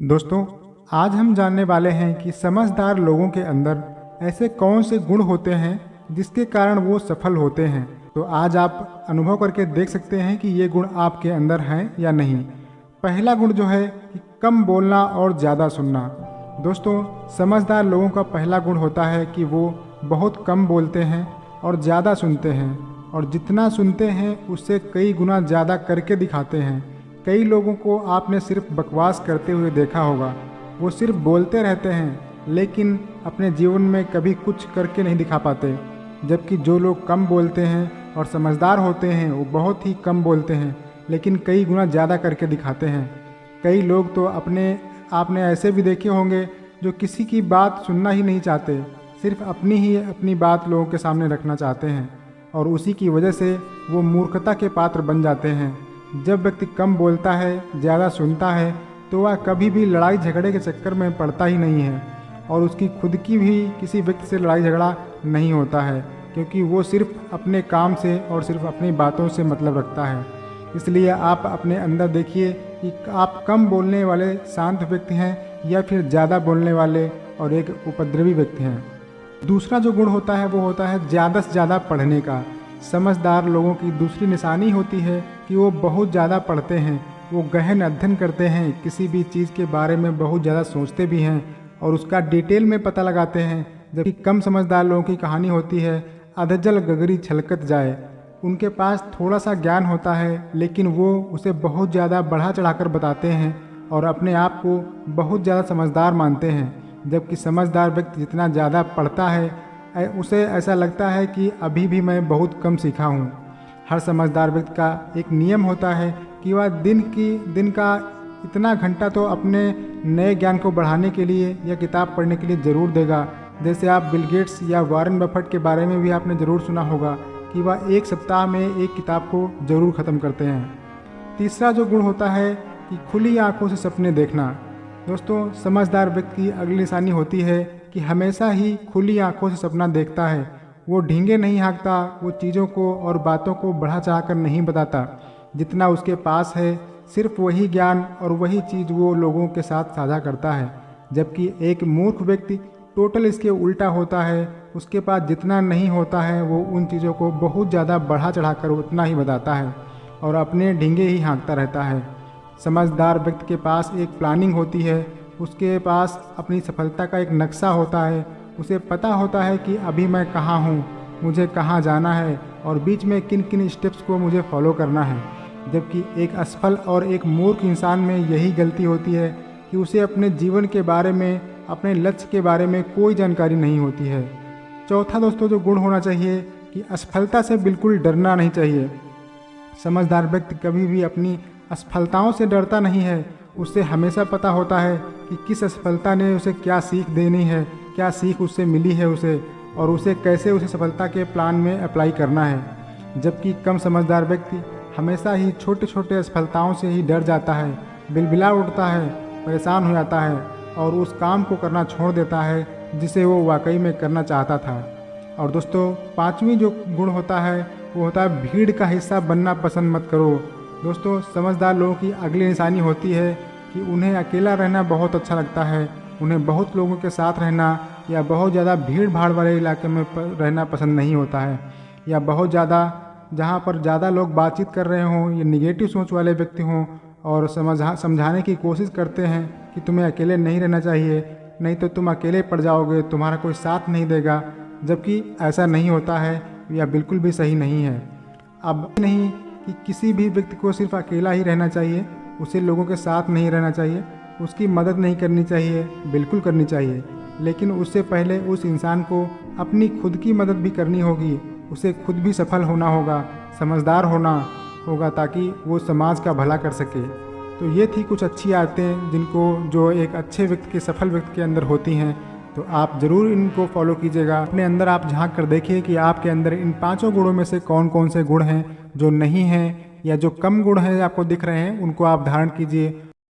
दोस्तों, आज हम जानने वाले हैं कि समझदार लोगों के अंदर ऐसे कौन से गुण होते हैं जिसके कारण वो सफल होते हैं। तो आज आप अनुभव करके देख सकते हैं कि ये गुण आपके अंदर हैं या नहीं। पहला गुण जो है कि कम बोलना और ज़्यादा सुनना। दोस्तों, समझदार लोगों का पहला गुण होता है कि वो बहुत कम बोलते हैं और ज़्यादा सुनते हैं, और जितना सुनते हैं उससे कई गुना ज़्यादा करके दिखाते हैं। कई लोगों को आपने सिर्फ बकवास करते हुए देखा होगा। वो सिर्फ बोलते रहते हैं लेकिन अपने जीवन में कभी कुछ करके नहीं दिखा पाते। जबकि जो लोग कम बोलते हैं और समझदार होते हैं वो बहुत ही कम बोलते हैं लेकिन कई गुना ज़्यादा करके दिखाते हैं। कई लोग तो आपने ऐसे भी देखे होंगे जो किसी की बात सुनना ही नहीं चाहते, सिर्फ अपनी बात लोगों के सामने रखना चाहते हैं, और उसी की वजह से वो मूर्खता के पात्र बन जाते हैं। जब व्यक्ति कम बोलता है, ज़्यादा सुनता है, तो वह कभी भी लड़ाई झगड़े के चक्कर में पड़ता ही नहीं है, और उसकी खुद की भी किसी व्यक्ति से लड़ाई झगड़ा नहीं होता है, क्योंकि वो सिर्फ अपने काम से और सिर्फ अपनी बातों से मतलब रखता है। इसलिए आप अपने अंदर देखिए कि आप कम बोलने वाले शांत व्यक्ति हैं या फिर ज़्यादा बोलने वाले और एक उपद्रवी व्यक्ति हैं। दूसरा जो गुण होता है वो होता है ज़्यादा से ज़्यादा पढ़ने का। समझदार लोगों की दूसरी निशानी होती है कि वो बहुत ज़्यादा पढ़ते हैं, वो गहन अध्ययन करते हैं, किसी भी चीज़ के बारे में बहुत ज़्यादा सोचते भी हैं और उसका डिटेल में पता लगाते हैं। जबकि कम समझदार लोगों की कहानी होती है अधजल गगरी छलकत जाए। उनके पास थोड़ा सा ज्ञान होता है लेकिन वो उसे बहुत ज़्यादा बढ़ा चढ़ाकर बताते हैं और अपने आप को बहुत ज़्यादा समझदार मानते हैं। जबकि समझदार व्यक्ति जितना ज़्यादा पढ़ता है उसे ऐसा लगता है कि अभी भी मैं बहुत कम सीखा हूँ। हर समझदार व्यक्ति का एक नियम होता है कि वह दिन का इतना घंटा तो अपने नए ज्ञान को बढ़ाने के लिए या किताब पढ़ने के लिए ज़रूर देगा। जैसे आप बिल गेट्स या वॉरेन बफेट के बारे में भी आपने ज़रूर सुना होगा कि वह एक सप्ताह में एक किताब को ज़रूर ख़त्म करते हैं। तीसरा जो गुण होता है कि खुली आंखों से सपने देखना। दोस्तों, समझदार व्यक्ति की अगली निशानी होती है कि हमेशा ही खुली आंखों से सपना देखता है। वो ढींगे नहीं हाँकता, वो चीज़ों को और बातों को बढ़ा चढ़ाकर नहीं बताता। जितना उसके पास है सिर्फ वही ज्ञान और वही चीज़ वो लोगों के साथ साझा करता है। जबकि एक मूर्ख व्यक्ति टोटल इसके उल्टा होता है। उसके पास जितना नहीं होता है वो उन चीज़ों को बहुत ज़्यादा बढ़ा चढ़ाकर उतना ही बताता है और अपने ढींगे ही हाँकता रहता है। समझदार व्यक्ति के पास एक प्लानिंग होती है, उसके पास अपनी सफलता का एक नक्शा होता है। उसे पता होता है कि अभी मैं कहाँ हूँ, मुझे कहाँ जाना है और बीच में किन किन स्टेप्स को मुझे फॉलो करना है। जबकि एक असफल और एक मूर्ख इंसान में यही गलती होती है कि उसे अपने जीवन के बारे में, अपने लक्ष्य के बारे में कोई जानकारी नहीं होती है। चौथा दोस्तों जो गुण होना चाहिए कि असफलता से बिल्कुल डरना नहीं चाहिए। समझदार व्यक्ति कभी भी अपनी असफलताओं से डरता नहीं है। उसे हमेशा पता होता है कि किस असफलता ने उसे क्या सीख देनी है, क्या सीख उससे मिली है उसे, और उसे कैसे उसे सफलता के प्लान में अप्लाई करना है। जबकि कम समझदार व्यक्ति हमेशा ही छोटे छोटे असफलताओं से ही डर जाता है, बिलबिला उठता है, परेशान हो जाता है और उस काम को करना छोड़ देता है जिसे वो वाकई में करना चाहता था। और दोस्तों, पांचवी जो गुण होता है वो होता है भीड़ का हिस्सा बनना पसंद मत करो। दोस्तों, समझदार लोगों की अगली निशानी होती है कि उन्हें अकेला रहना बहुत अच्छा लगता है। उन्हें बहुत लोगों के साथ रहना या बहुत ज़्यादा भीड़ भाड़ वाले इलाके में रहना पसंद नहीं होता है, या बहुत ज़्यादा जहाँ पर ज़्यादा लोग बातचीत कर रहे हों या निगेटिव सोच वाले व्यक्ति हों और समझाने की कोशिश करते हैं कि तुम्हें अकेले नहीं रहना चाहिए, नहीं तो तुम अकेले पड़ जाओगे, तुम्हारा कोई साथ नहीं देगा। जबकि ऐसा नहीं होता है या बिल्कुल भी सही नहीं है। अब नहीं कि किसी भी व्यक्ति को सिर्फ अकेला ही रहना चाहिए, उसे लोगों के साथ नहीं रहना चाहिए, उसकी मदद नहीं करनी चाहिए, बिल्कुल करनी चाहिए, लेकिन उससे पहले उस इंसान को अपनी खुद की मदद भी करनी होगी। उसे खुद भी सफल होना होगा, समझदार होना होगा ताकि वो समाज का भला कर सके। तो ये थी कुछ अच्छी आदतें जिनको जो एक अच्छे व्यक्ति के, सफल व्यक्ति के अंदर होती हैं। तो आप ज़रूर इनको फॉलो कीजिएगा। अपने अंदर आप झांक कर देखिए कि आपके अंदर इन पांचों गुणों में से कौन कौन से गुण हैं जो नहीं हैं, या जो कम गुण हैं आपको दिख रहे हैं उनको आप धारण कीजिए